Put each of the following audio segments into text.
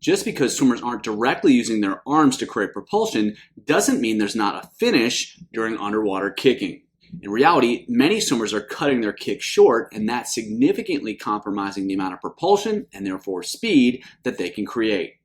Just because swimmers aren't directly using their arms to create propulsion doesn't mean there's not a finish during underwater kicking. In reality, many swimmers are cutting their kick short, and that's significantly compromising the amount of propulsion and therefore speed that they can create.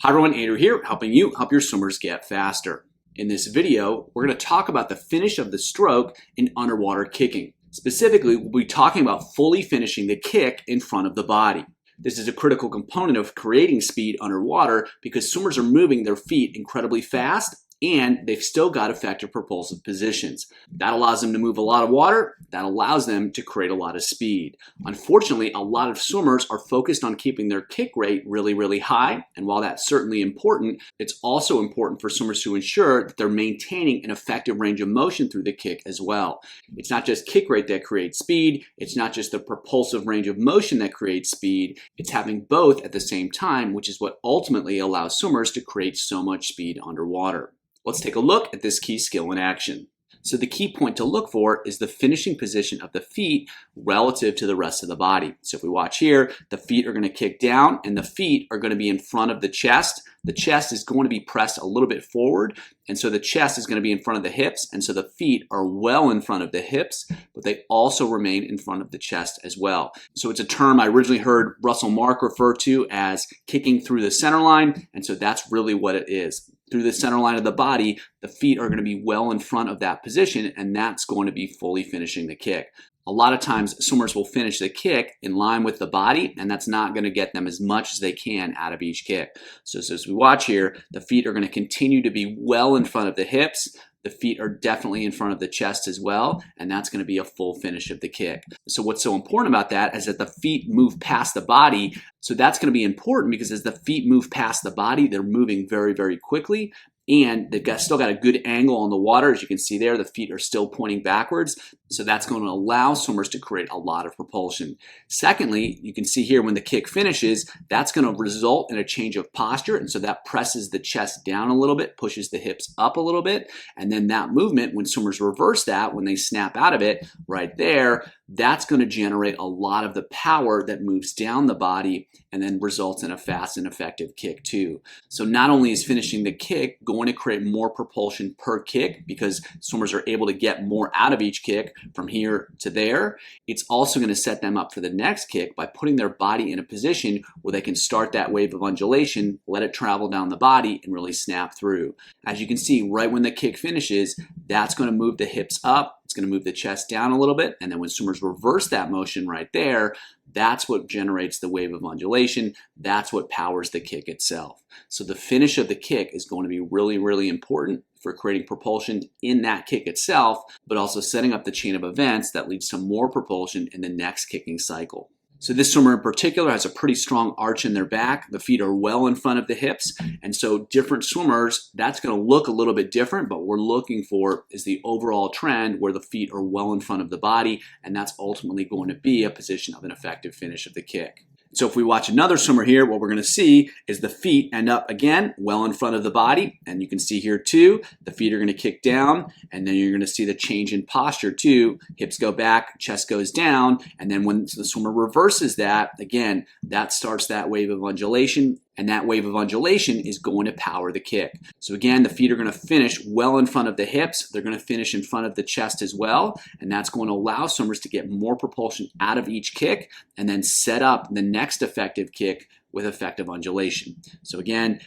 Hi everyone, Andrew here, helping you help your swimmers get faster. In this video, we're going to talk about the finish of the stroke in underwater kicking. Specifically, we'll be talking about fully finishing the kick in front of the body. This is a critical component of creating speed underwater because swimmers are moving their feet incredibly fast and they've still got effective propulsive positions. That allows them to move a lot of water. That allows them to create a lot of speed. Unfortunately, a lot of swimmers are focused on keeping their kick rate really high. And while that's certainly important, it's also important for swimmers to ensure that they're maintaining an effective range of motion through the kick as well. It's not just kick rate that creates speed. It's not just the propulsive range of motion that creates speed. It's having both at the same time, which is what ultimately allows swimmers to create so much speed underwater. Let's take a look at this key skill in action. So the key point to look for is the finishing position of the feet relative to the rest of the body. So if we watch here, the feet are going to kick down and the feet are going to be in front of the chest. The chest is going to be pressed a little bit forward, and so the chest is going to be in front of the hips, and so the feet are well in front of the hips, but they also remain in front of the chest as well. So it's a term I originally heard Russell Mark refer to as kicking through the center line, and so that's really what it is. Through the center line of the body, the feet are going to be well in front of that position, and that's going to be fully finishing the kick. A lot of times swimmers will finish the kick in line with the body, and that's not going to get them as much as they can out of each kick. So as we watch here, the feet are going to continue to be well in front of the hips. The feet are definitely in front of the chest as well, and that's going to be a full finish of the kick. So what's so important about that is that the feet move past the body. So that's going to be important because as the feet move past the body, they're moving very quickly. And they've still got a good angle on the water. As you can see there, the feet are still pointing backwards. So that's going to allow swimmers to create a lot of propulsion. Secondly, you can see here when the kick finishes, that's going to result in a change of posture. And so that presses the chest down a little bit, pushes the hips up a little bit. And then that movement, when swimmers reverse that, when they snap out of it right there, that's going to generate a lot of the power that moves down the body and then results in a fast and effective kick too. So not only is finishing the kick going to create more propulsion per kick because swimmers are able to get more out of each kick from here to there, it's also going to set them up for the next kick by putting their body in a position where they can start that wave of undulation, let it travel down the body and really snap through. As you can see, right when the kick finishes, that's going to move the hips up. It's going to move the chest down a little bit, and then when swimmers reverse that motion right there, that's what generates the wave of undulation. That's what powers the kick itself. So the finish of the kick is going to be really important for creating propulsion in that kick itself, but also setting up the chain of events that leads to more propulsion in the next kicking cycle. So this swimmer in particular has a pretty strong arch in their back. The feet are well in front of the hips. And so different swimmers, that's going to look a little bit different, but what we're looking for is the overall trend where the feet are well in front of the body. And that's ultimately going to be a position of an effective finish of the kick. So if we watch another swimmer here, what we're going to see is the feet end up again well in front of the body. And you can see here too, the feet are going to kick down, and then you're going to see the change in posture too. Hips go back, chest goes down, and then when the swimmer reverses that, again, that starts that wave of undulation. And that wave of undulation is going to power the kick. So again, the feet are going to finish well in front of the hips. They're going to finish in front of the chest as well. And that's going to allow swimmers to get more propulsion out of each kick and then set up the next effective kick with effective undulation. So again,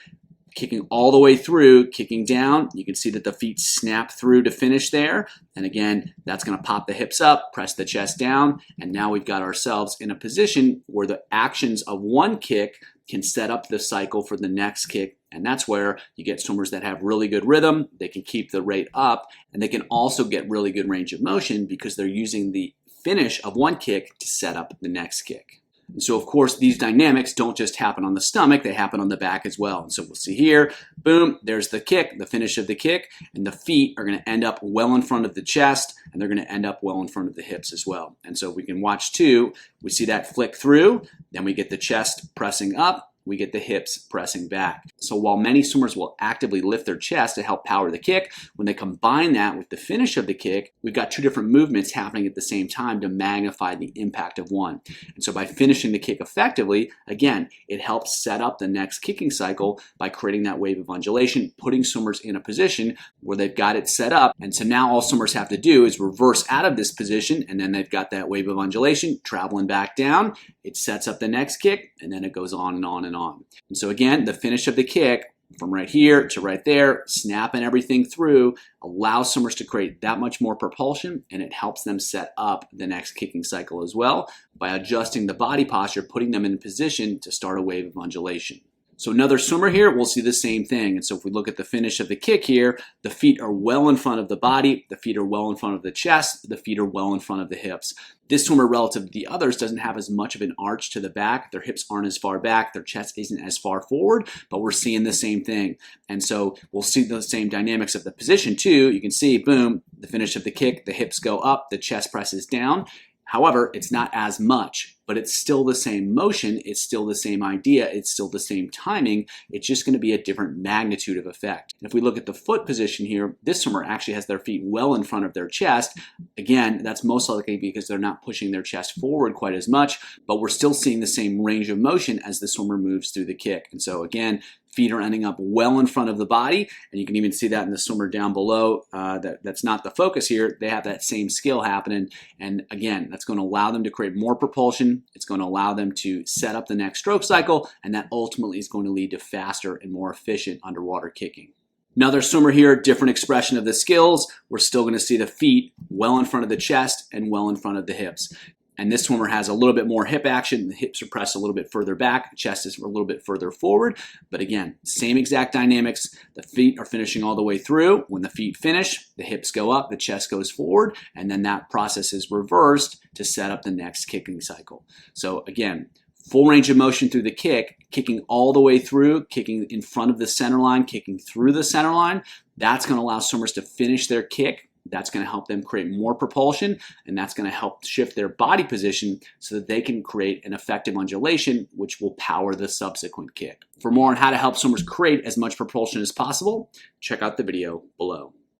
kicking all the way through, kicking down, you can see that the feet snap through to finish there. And again, that's going to pop the hips up, press the chest down, and now we've got ourselves in a position where the actions of one kick can set up the cycle for the next kick. And that's where you get swimmers that have really good rhythm. They can keep the rate up, and they can also get really good range of motion because they're using the finish of one kick to set up the next kick. And so, of course, these dynamics don't just happen on the stomach, they happen on the back as well. And so we'll see here, boom, there's the kick, the finish of the kick, and the feet are going to end up well in front of the chest, and they're going to end up well in front of the hips as well. And so we can watch too, we see that flick through, then we get the chest pressing up, we get the hips pressing back. So while many swimmers will actively lift their chest to help power the kick, when they combine that with the finish of the kick, we've got two different movements happening at the same time to magnify the impact of one. And so by finishing the kick effectively, again, it helps set up the next kicking cycle by creating that wave of undulation, putting swimmers in a position where they've got it set up. And so now all swimmers have to do is reverse out of this position, and then they've got that wave of undulation traveling back down. It sets up the next kick, and then it goes on and on and on. And so again, the finish of the kick from right here to right there, snapping everything through, allows swimmers to create that much more propulsion, and it helps them set up the next kicking cycle as well by adjusting the body posture, putting them in a position to start a wave of undulation. So another swimmer here, we'll see the same thing. And so if we look at the finish of the kick here, the feet are well in front of the body, the feet are well in front of the chest, the feet are well in front of the hips. This swimmer, relative to the others, doesn't have as much of an arch to the back. Their hips aren't as far back, their chest isn't as far forward, but we're seeing the same thing. And so we'll see the same dynamics of the position too. You can see, boom, the finish of the kick, the hips go up, the chest presses down. However, it's not as much, but it's still the same motion, it's still the same idea, it's still the same timing, it's just going to be a different magnitude of effect. And if we look at the foot position here, this swimmer actually has their feet well in front of their chest. Again, that's most likely because they're not pushing their chest forward quite as much, but we're still seeing the same range of motion as the swimmer moves through the kick. And so again, feet are ending up well in front of the body, and you can even see that in the swimmer down below. That's not the focus here. They have that same skill happening, and again, that's going to allow them to create more propulsion. It's going to allow them to set up the next stroke cycle, and that ultimately is going to lead to faster and more efficient underwater kicking. Another swimmer here, different expression of the skills. We're still going to see the feet well in front of the chest and well in front of the hips. And this swimmer has a little bit more hip action. The hips are pressed a little bit further back. Chest is a little bit further forward. But again, same exact dynamics. The feet are finishing all the way through. When the feet finish, the hips go up, the chest goes forward, and then that process is reversed to set up the next kicking cycle. So again, full range of motion through the kick, kicking all the way through, kicking in front of the center line, kicking through the center line. That's going to allow swimmers to finish their kick. That's going to help them create more propulsion, and that's going to help shift their body position so that they can create an effective undulation, which will power the subsequent kick. For more on how to help swimmers create as much propulsion as possible, check out the video below.